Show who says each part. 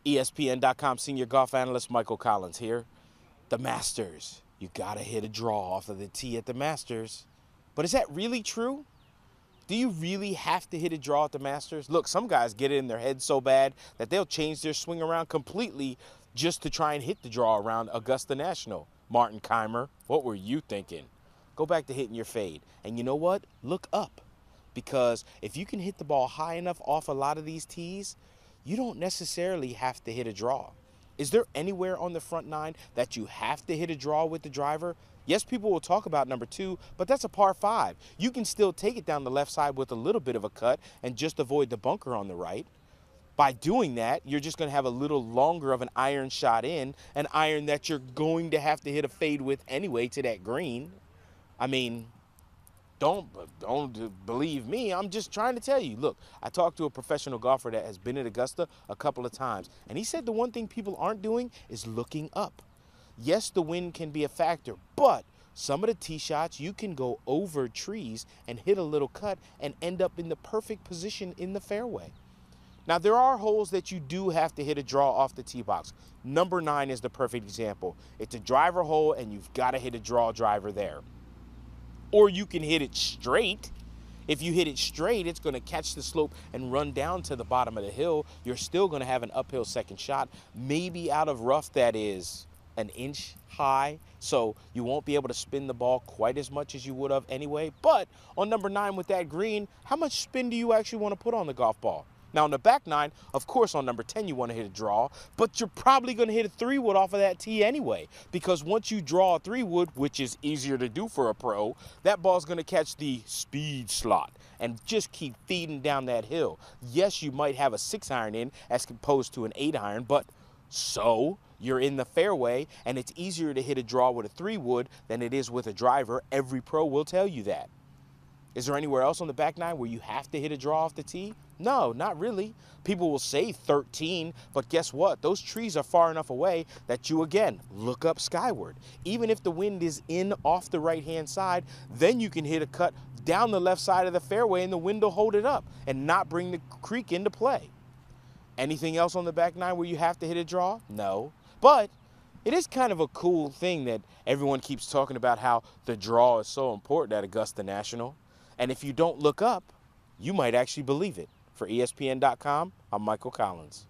Speaker 1: ESPN.com senior golf analyst Michael Collins here. The Masters. You gotta hit a draw off of the tee at the Masters. But is that really true? Do you really have to hit a draw at the Masters? Look, some guys get it in their head so bad that they'll change their swing around completely just to try and hit the draw around Augusta National. Martin Keimer, what were you thinking? Go back to hitting your fade. And you know what? Look up. Because if you can hit the ball high enough off a lot of these tees, you don't necessarily have to hit a draw. Is there anywhere on the front nine that you have to hit a draw with the driver? Yes, people will talk about number 2, but that's a par 5. You can still take it down the left side with a little bit of a cut and just avoid the bunker on the right. By doing that, you're just going to have a little longer of an iron shot in, an iron that you're going to have to hit a fade with anyway to that green. I mean, don't believe me. I'm just trying to tell you. Look, I talked to a professional golfer that has been at Augusta a couple of times, and he said the one thing people aren't doing is looking up. Yes, the wind can be a factor, but some of the tee shots, you can go over trees and hit a little cut and end up in the perfect position in the fairway. Now, there are holes that you do have to hit a draw off the tee box. Number 9 is the perfect example. It's a driver hole, and you've got to hit a draw driver there. Or you can hit it straight. If you hit it straight, it's going to catch the slope and run down to the bottom of the hill. You're still going to have an uphill second shot, maybe out of rough that is an inch high, so you won't be able to spin the ball quite as much as you would have anyway. But on number 9 with that green, how much spin do you actually want to put on the golf ball? Now on the back 9, of course on number 10 you want to hit a draw, but you're probably going to hit a 3-wood off of that tee anyway, because once you draw a 3-wood, which is easier to do for a pro, that ball's going to catch the speed slot and just keep feeding down that hill. Yes, you might have a 6-iron in as opposed to an 8-iron, but so you're in the fairway, and it's easier to hit a draw with a 3-wood than it is with a driver. Every pro will tell you that. Is there anywhere else on the back 9 where you have to hit a draw off the tee? No, not really. People will say 13, but guess what? Those trees are far enough away that you, again, look up skyward. Even if the wind is in off the right-hand side, then you can hit a cut down the left side of the fairway and the wind will hold it up and not bring the creek into play. Anything else on the back 9 where you have to hit a draw? No. But it is kind of a cool thing that everyone keeps talking about how the draw is so important at Augusta National. And if you don't look up, you might actually believe it. For ESPN.com, I'm Michael Collins.